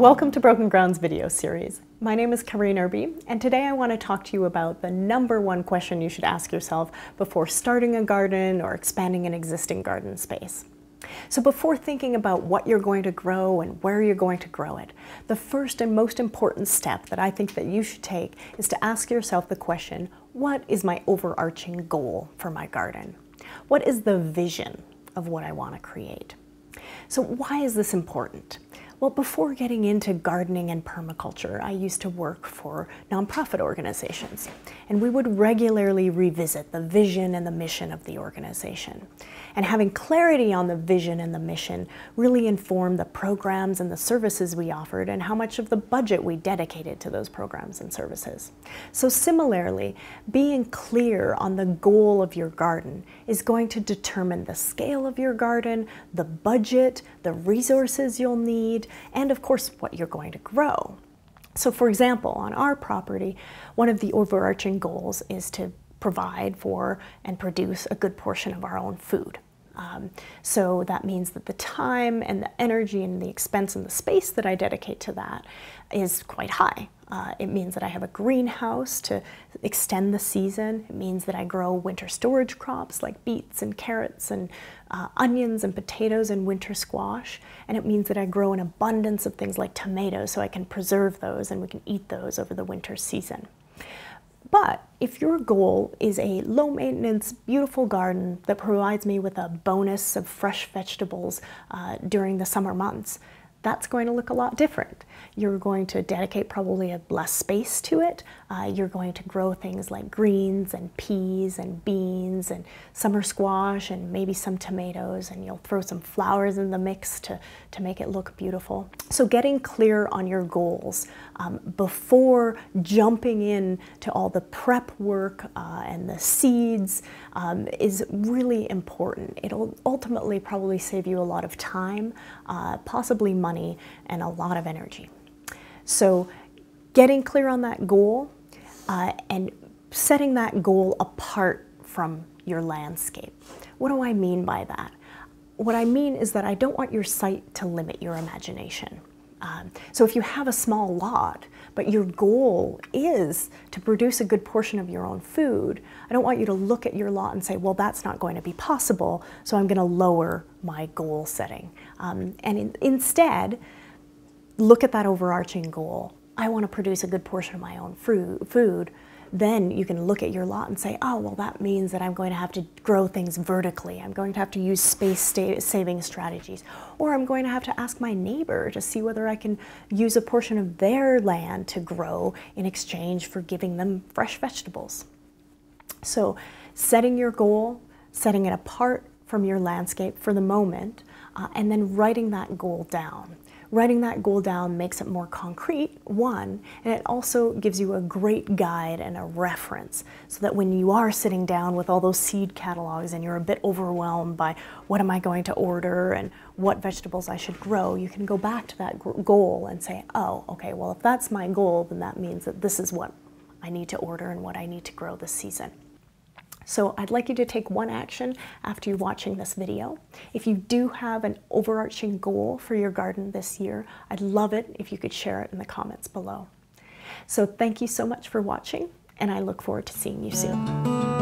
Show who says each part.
Speaker 1: Welcome to Broken Grounds video series. My name is Kareen Erbe, and today I want to talk to you about the #1 question you should ask yourself before starting a garden or expanding an existing garden space. So before thinking about what you're going to grow and where you're going to grow it, the first and most important step that I think that you should take is to ask yourself the question, what is my overarching goal for my garden? What is the vision of what I want to create? So why is this important? Well, before getting into gardening and permaculture, I used to work for nonprofit organizations, and we would regularly revisit the vision and the mission of the organization. And having clarity on the vision and the mission really informed the programs and the services we offered and how much of the budget we dedicated to those programs and services. So similarly, being clear on the goal of your garden is going to determine the scale of your garden, the budget, the resources you'll need, and of course what you're going to grow. So for example, on our property, one of the overarching goals is to provide for and produce a good portion of our own food. So that means that the time and the energy and the expense and the space that I dedicate to that is quite high. It means that I have a greenhouse to extend the season. It means that I grow winter storage crops like beets and carrots and onions and potatoes and winter squash. And it means that I grow an abundance of things like tomatoes so I can preserve those and we can eat those over the winter season. But if your goal is a low-maintenance, beautiful garden that provides me with a bonus of fresh vegetables during the summer months, that's going to look a lot different. You're going to dedicate probably less space to it. You're going to grow things like greens and peas and beans and summer squash and maybe some tomatoes, and you'll throw some flowers in the mix to make it look beautiful. So getting clear on your goals before jumping in to all the prep work and the seeds is really important. It'll ultimately probably save you a lot of time, possibly money, and a lot of energy. So getting clear on that goal and setting that goal apart from your landscape. What do I mean by that? What I mean is that I don't want your site to limit your imagination. So if you have a small lot, but your goal is to produce a good portion of your own food, I don't want you to look at your lot and say, well, that's not going to be possible, so I'm going to lower my goal setting. Instead, look at that overarching goal. I want to produce a good portion of my own food. Then you can look at your lot and say, oh, well, that means that I'm going to have to grow things vertically. I'm going to have to use space-saving strategies. Or I'm going to have to ask my neighbor to see whether I can use a portion of their land to grow in exchange for giving them fresh vegetables. So setting your goal, setting it apart from your landscape for the moment, and then writing that goal down. Writing that goal down makes it more concrete, one, and it also gives you a great guide and a reference so that when you are sitting down with all those seed catalogs and you're a bit overwhelmed by what am I going to order and what vegetables I should grow, you can go back to that goal and say, oh, okay, well, if that's my goal, then that means that this is what I need to order and what I need to grow this season. So I'd like you to take one action after you're watching this video. If you do have an overarching goal for your garden this year, I'd love it if you could share it in the comments below. So thank you so much for watching, and I look forward to seeing you soon.